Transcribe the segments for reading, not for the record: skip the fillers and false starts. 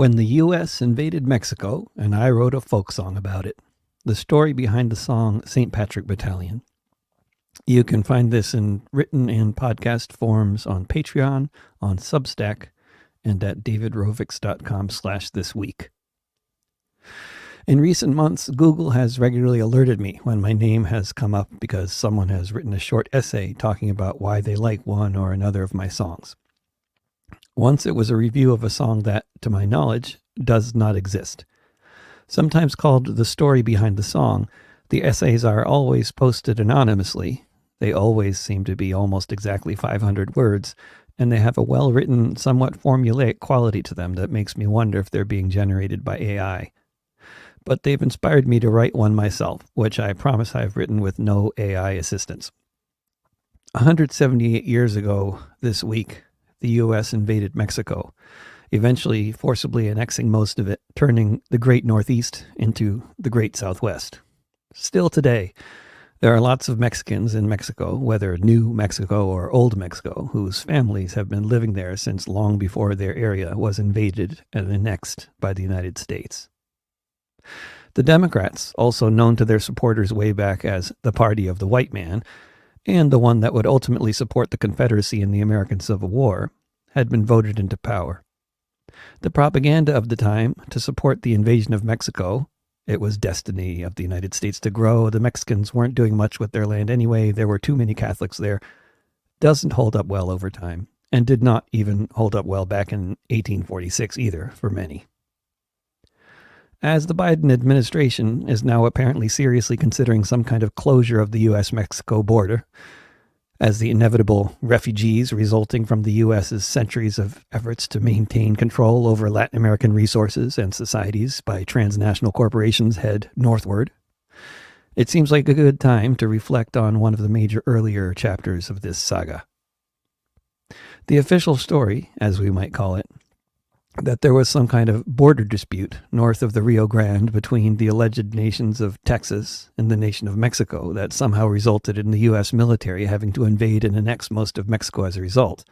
When the U.S. invaded Mexico, and I wrote a folk song about it. The story behind the song St. Patrick Battalion. You can find this in written and podcast forms on Patreon, on Substack, and at davidrovix.com/thisweek. In recent months, Google has regularly alerted me when my name has come up because someone has written a short essay talking about why they like one or another of my songs. Once it was a review of a song that, to my knowledge, does not exist. Sometimes called the story behind the song, the essays are always posted anonymously. They always seem to be almost exactly 500 words, and they have a well-written, somewhat formulaic quality to them that makes me wonder if they're being generated by AI. But they've inspired me to write one myself, which I promise I've written with no AI assistance. 178 years ago this week, the U.S. invaded Mexico, eventually forcibly annexing most of it, turning the Great Northeast into the Great Southwest. Still today, there are lots of Mexicans in Mexico, whether New Mexico or Old Mexico, whose families have been living there since long before their area was invaded and annexed by the United States. The Democrats, also known to their supporters way back as the Party of the White Man, and the one that would ultimately support the Confederacy in the American Civil War, had been voted into power. The propaganda of the time to support the invasion of Mexico, it was destiny of the United States to grow, the Mexicans weren't doing much with their land anyway, there were too many Catholics there, doesn't hold up well over time, and did not even hold up well back in 1846 either, for many. As the Biden administration is now apparently seriously considering some kind of closure of the U.S.-Mexico border, as the inevitable refugees resulting from the U.S.'s centuries of efforts to maintain control over Latin American resources and societies by transnational corporations head northward, it seems like a good time to reflect on one of the major earlier chapters of this saga. The official story, as we might call it, that there was some kind of border dispute north of the Rio Grande between the alleged nations of Texas and the nation of Mexico that somehow resulted in the U.S. military having to invade and annex most of Mexico as a result,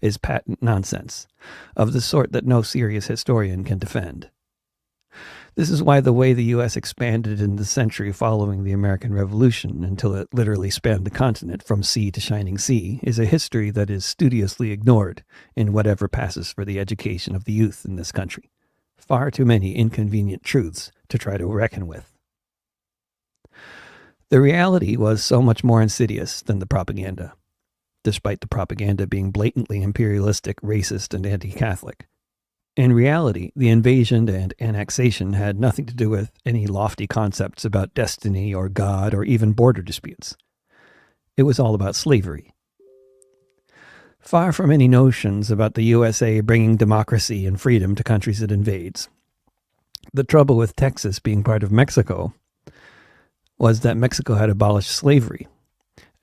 is patent nonsense, of the sort that no serious historian can defend. This is why the way the U.S. expanded in the century following the American Revolution until it literally spanned the continent from sea to shining sea is a history that is studiously ignored in whatever passes for the education of the youth in this country. Far too many inconvenient truths to try to reckon with. The reality was so much more insidious than the propaganda, despite the propaganda being blatantly imperialistic, racist, and anti-Catholic. In reality, the invasion and annexation had nothing to do with any lofty concepts about destiny or God or even border disputes. It was all about slavery. Far from any notions about the USA bringing democracy and freedom to countries it invades. The trouble with Texas being part of Mexico was that Mexico had abolished slavery,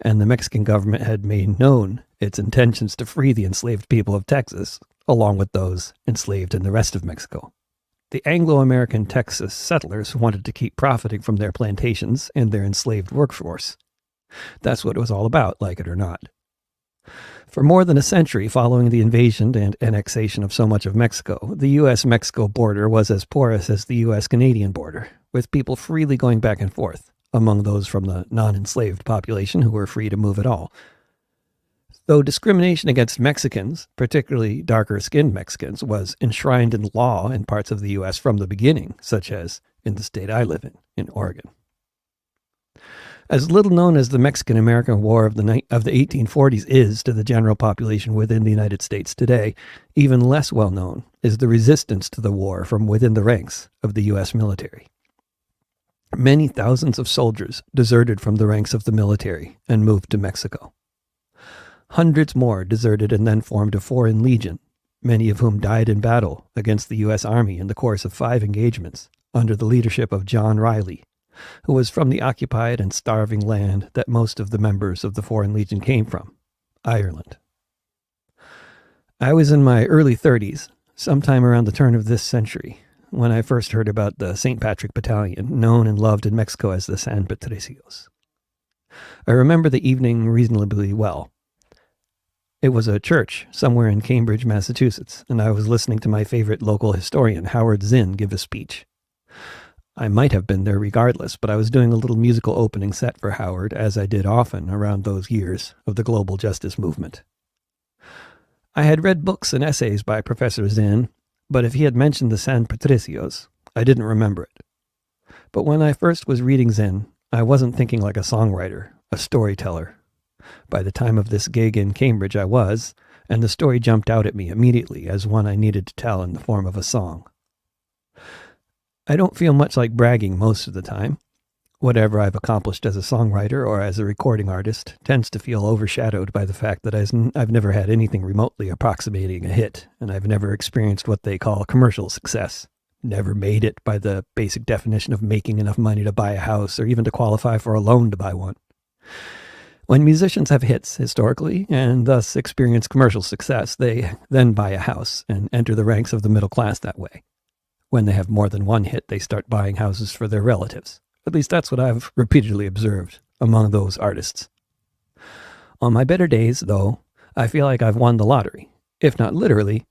and the Mexican government had made known its intentions to free the enslaved people of Texas, along with those enslaved in the rest of Mexico. The Anglo-American Texas settlers wanted to keep profiting from their plantations and their enslaved workforce. That's what it was all about, like it or not. For more than a century following the invasion and annexation of so much of Mexico, the U.S.-Mexico border was as porous as the U.S.-Canadian border, with people freely going back and forth, among those from the non-enslaved population who were free to move at all. Though discrimination against Mexicans, particularly darker-skinned Mexicans, was enshrined in law in parts of the U.S. from the beginning, such as in the state I live in Oregon. As little known as the Mexican-American War of the 1840s is to the general population within the United States today, even less well known is the resistance to the war from within the ranks of the U.S. military. Many thousands of soldiers deserted from the ranks of the military and moved to Mexico. Hundreds more deserted and then formed a foreign legion, many of whom died in battle against the U.S. Army in the course of 5 engagements under the leadership of John Riley, who was from the occupied and starving land that most of the members of the Foreign Legion came from, Ireland. I was in my early 30s, sometime around the turn of this century, when I first heard about the St. Patrick Battalion, known and loved in Mexico as the San Patricios. I remember the evening reasonably well. It was a church somewhere in Cambridge, Massachusetts, and I was listening to my favorite local historian, Howard Zinn, give a speech. I might have been there regardless, but I was doing a little musical opening set for Howard, as I did often around those years of the global justice movement. I had read books and essays by Professor Zinn, but if he had mentioned the San Patricios, I didn't remember it. But when I first was reading Zinn, I wasn't thinking like a songwriter, a storyteller. By the time of this gig in Cambridge I was, and the story jumped out at me immediately as one I needed to tell in the form of a song. I don't feel much like bragging most of the time. Whatever I've accomplished as a songwriter or as a recording artist tends to feel overshadowed by the fact that I've never had anything remotely approximating a hit, and I've never experienced what they call commercial success. Never made it by the basic definition of making enough money to buy a house or even to qualify for a loan to buy one. When musicians have hits historically and thus experience commercial success, they then buy a house and enter the ranks of the middle class that way. When they have more than one hit, they start buying houses for their relatives. At least that's what I've repeatedly observed among those artists. On my better days, though, I feel like I've won the lottery, if not literally,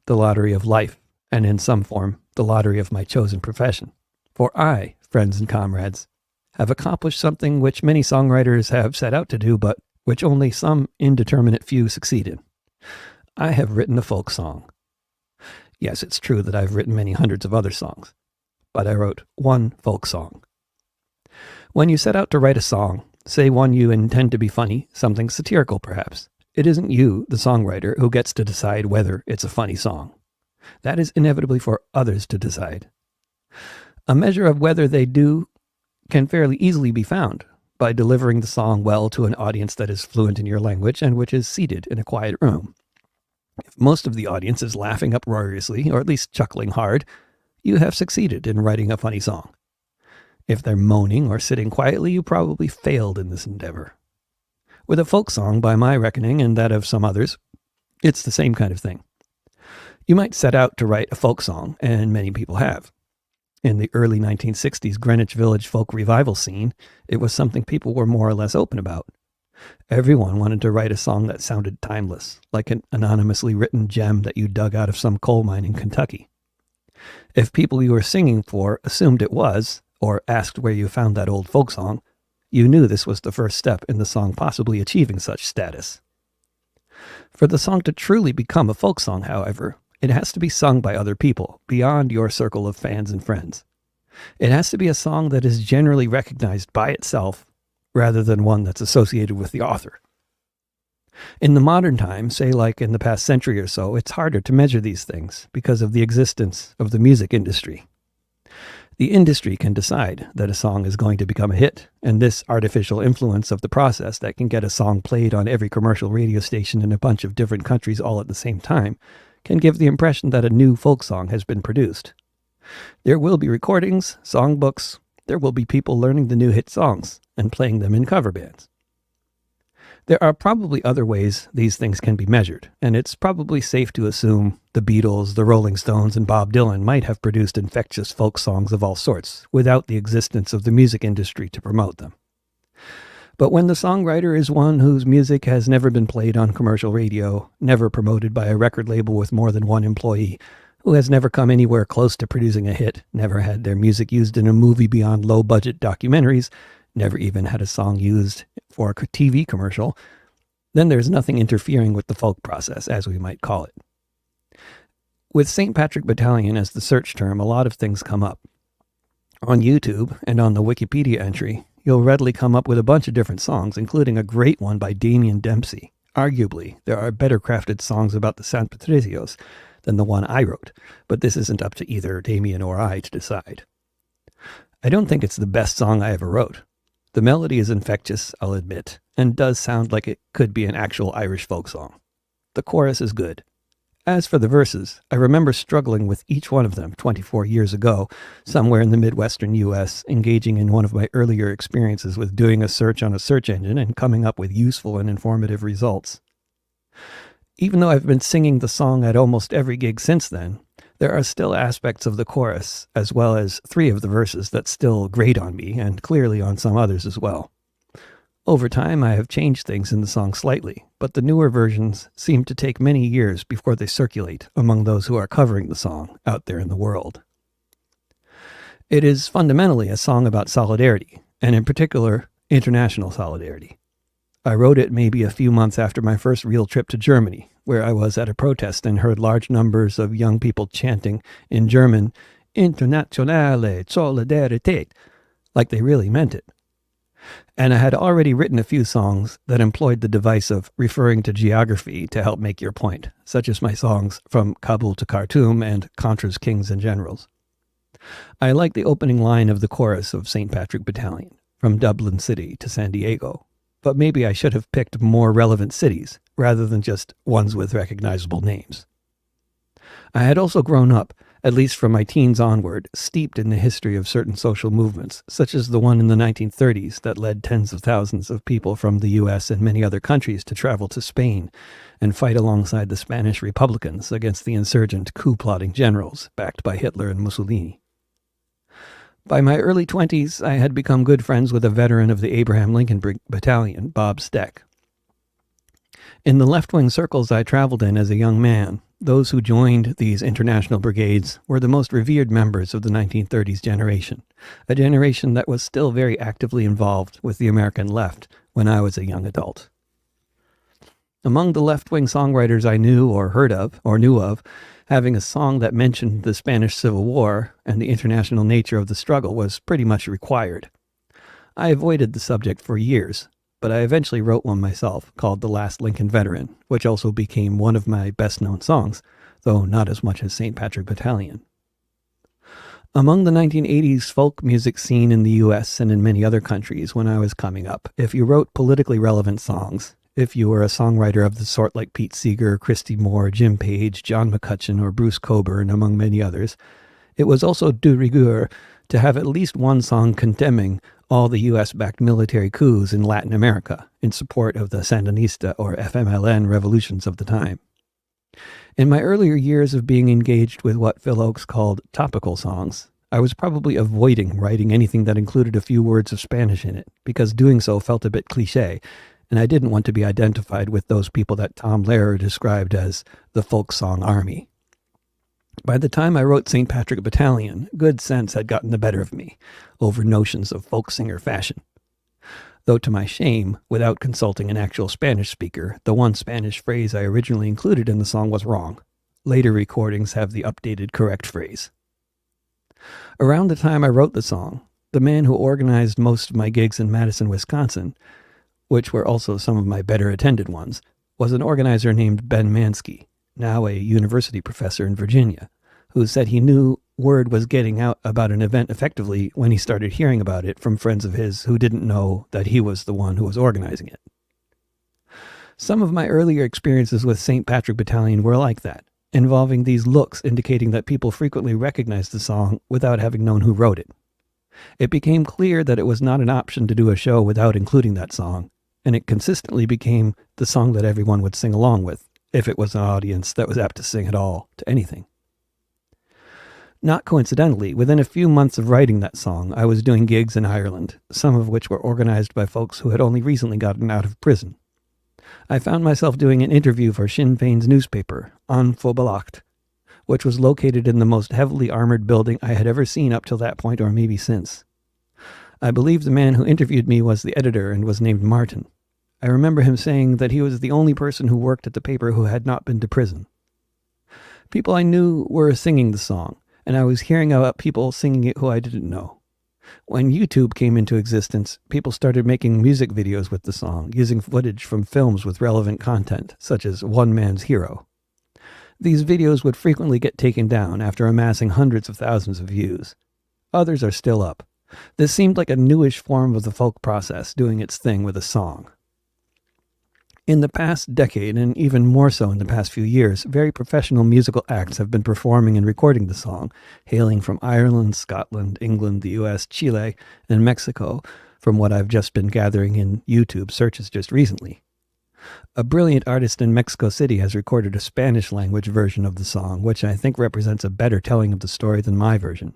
the lottery of life, and in some form, the lottery of my chosen profession. For I, friends and comrades, have accomplished something which many songwriters have set out to do, but which only some indeterminate few succeed in. I have written a folk song. Yes, it's true that I've written many hundreds of other songs, but I wrote one folk song. When you set out to write a song, say one you intend to be funny, something satirical perhaps, it isn't you, the songwriter, who gets to decide whether it's a funny song. That is inevitably for others to decide. A measure of whether they do can fairly easily be found by delivering the song well to an audience that is fluent in your language and which is seated in a quiet room. If most of the audience is laughing uproariously, or at least chuckling hard, you have succeeded in writing a funny song. If they're moaning or sitting quietly, you probably failed in this endeavor. With a folk song, by my reckoning and that of some others, it's the same kind of thing. You might set out to write a folk song, and many people have. In the early 1960s Greenwich Village folk revival scene, it was something people were more or less open about. Everyone wanted to write a song that sounded timeless, like an anonymously written gem that you dug out of some coal mine in Kentucky. If people you were singing for assumed it was, or asked where you found that old folk song, you knew this was the first step in the song possibly achieving such status. For the song to truly become a folk song, however, it has to be sung by other people, beyond your circle of fans and friends. It has to be a song that is generally recognized by itself, rather than one that's associated with the author. In the modern time, say like in the past century or so, it's harder to measure these things because of the existence of the music industry. The industry can decide that a song is going to become a hit, and this artificial influence of the process that can get a song played on every commercial radio station in a bunch of different countries all at the same time can give the impression that a new folk song has been produced. There will be recordings, songbooks, there will be people learning the new hit songs and playing them in cover bands. There are probably other ways these things can be measured, and it's probably safe to assume the Beatles, the Rolling Stones, and Bob Dylan might have produced infectious folk songs of all sorts without the existence of the music industry to promote them. But when the songwriter is one whose music has never been played on commercial radio, never promoted by a record label with more than one employee, who has never come anywhere close to producing a hit, never had their music used in a movie beyond low-budget documentaries, never even had a song used for a TV commercial, then there's nothing interfering with the folk process, as we might call it. With St. Patrick Battalion as the search term, a lot of things come up. On YouTube and on the Wikipedia entry, you'll readily come up with a bunch of different songs, including a great one by Damien Dempsey. Arguably, there are better crafted songs about the San Patricios than the one I wrote, but this isn't up to either Damien or I to decide. I don't think it's the best song I ever wrote. The melody is infectious, I'll admit, and does sound like it could be an actual Irish folk song. The chorus is good. As for the verses, I remember struggling with each one of them 24 years ago, somewhere in the Midwestern U.S., engaging in one of my earlier experiences with doing a search on a search engine and coming up with useful and informative results. Even though I've been singing the song at almost every gig since then, there are still aspects of the chorus, as well as 3 of the verses that still grate on me, and clearly on some others as well. Over time, I have changed things in the song slightly, but the newer versions seem to take many years before they circulate among those who are covering the song out there in the world. It is fundamentally a song about solidarity, and in particular, international solidarity. I wrote it maybe a few months after my first real trip to Germany, where I was at a protest and heard large numbers of young people chanting in German, Internationale Solidarität, like they really meant it. And I had already written a few songs that employed the device of referring to geography to help make your point, such as my songs From Kabul to Khartoum and Contra's Kings and Generals. I like the opening line of the chorus of St. Patrick Battalion, From Dublin City to San Diego, but maybe I should have picked more relevant cities rather than just ones with recognizable names. I had also grown up, at least from my teens onward, steeped in the history of certain social movements, such as the one in the 1930s that led tens of thousands of people from the US and many other countries to travel to Spain and fight alongside the Spanish Republicans against the insurgent coup-plotting generals backed by Hitler and Mussolini. By my early 20s, I had become good friends with a veteran of the Abraham Lincoln Battalion, Bob Steck. In the left-wing circles I traveled in as a young man, those who joined these international brigades were the most revered members of the 1930s generation, a generation that was still very actively involved with the American left when I was a young adult. Among the left-wing songwriters I knew or heard of, or knew of, having a song that mentioned the Spanish Civil War and the international nature of the struggle was pretty much required. I avoided the subject for years, but I eventually wrote one myself called The Last Lincoln Veteran, which also became one of my best-known songs, though not as much as St. Patrick Battalion. Among the 1980s folk music scene in the US and in many other countries when I was coming up, if you wrote politically relevant songs, if you were a songwriter of the sort like Pete Seeger, Christy Moore, Jim Page, John McCutcheon, or Bruce Cockburn, among many others, it was also de rigueur to have at least one song condemning all the US-backed military coups in Latin America in support of the Sandinista or FMLN revolutions of the time. In my earlier years of being engaged with what Phil Oakes called topical songs, I was probably avoiding writing anything that included a few words of Spanish in it, because doing so felt a bit cliché, and I didn't want to be identified with those people that Tom Lehrer described as the folk song army. By the time I wrote St. Patrick Battalion, good sense had gotten the better of me over notions of folk singer fashion. Though to my shame, without consulting an actual Spanish speaker, the one Spanish phrase I originally included in the song was wrong. Later recordings have the updated correct phrase. Around the time I wrote the song, the man who organized most of my gigs in Madison, Wisconsin, which were also some of my better attended ones, was an organizer named Ben Mansky, now a university professor in Virginia, who said he knew word was getting out about an event effectively when he started hearing about it from friends of his who didn't know that he was the one who was organizing it. Some of my earlier experiences with St. Patrick Battalion were like that, involving these looks indicating that people frequently recognized the song without having known who wrote it. It became clear that it was not an option to do a show without including that song, and it consistently became the song that everyone would sing along with, if it was an audience that was apt to sing at all to anything. Not coincidentally, within a few months of writing that song, I was doing gigs in Ireland, some of which were organized by folks who had only recently gotten out of prison. I found myself doing an interview for Sinn Féin's newspaper, An Fóbalacht, which was located in the most heavily armored building I had ever seen up till that point, or maybe since. I believe the man who interviewed me was the editor and was named Martin. I remember him saying that he was the only person who worked at the paper who had not been to prison. People I knew were singing the song, and I was hearing about people singing it who I didn't know. When YouTube came into existence, people started making music videos with the song, using footage from films with relevant content, such as One Man's Hero. These videos would frequently get taken down after amassing hundreds of thousands of views. Others are still up. This seemed like a newish form of the folk process doing its thing with a song. In the past decade, and even more so in the past few years, very professional musical acts have been performing and recording the song, hailing from Ireland, Scotland, England, the US, Chile, and Mexico, from what I've just been gathering in YouTube searches just recently. A brilliant artist in Mexico City has recorded a Spanish-language version of the song, which I think represents a better telling of the story than my version.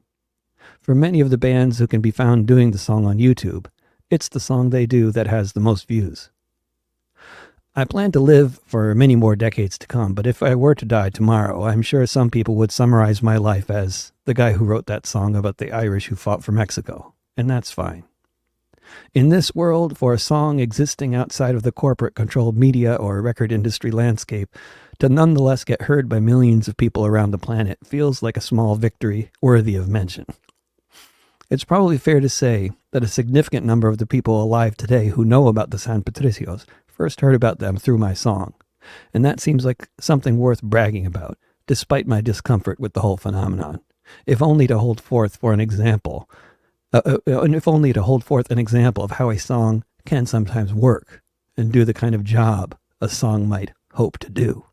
For many of the bands who can be found doing the song on YouTube, it's the song they do that has the most views. I plan to live for many more decades to come, but if I were to die tomorrow, I'm sure some people would summarize my life as the guy who wrote that song about the Irish who fought for Mexico, and that's fine. In this world, for a song existing outside of the corporate-controlled media or record industry landscape to nonetheless get heard by millions of people around the planet feels like a small victory worthy of mention. It's probably fair to say that a significant number of the people alive today who know about the San Patricios first heard about them through my song, and that seems like something worth bragging about, despite my discomfort with the whole phenomenon, if only to hold forth for an example of how a song can sometimes work and do the kind of job a song might hope to do.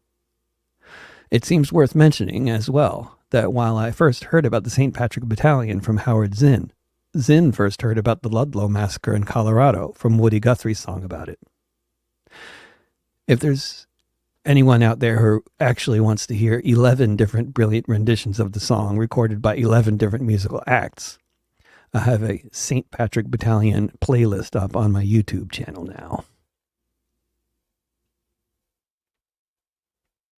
It seems worth mentioning as well that while I first heard about the St. Patrick Battalion from Howard Zinn, Zinn first heard about the Ludlow Massacre in Colorado from Woody Guthrie's song about it. If there's anyone out there who actually wants to hear 11 different brilliant renditions of the song recorded by 11 different musical acts, I have a St. Patrick Battalion playlist up on my YouTube channel now.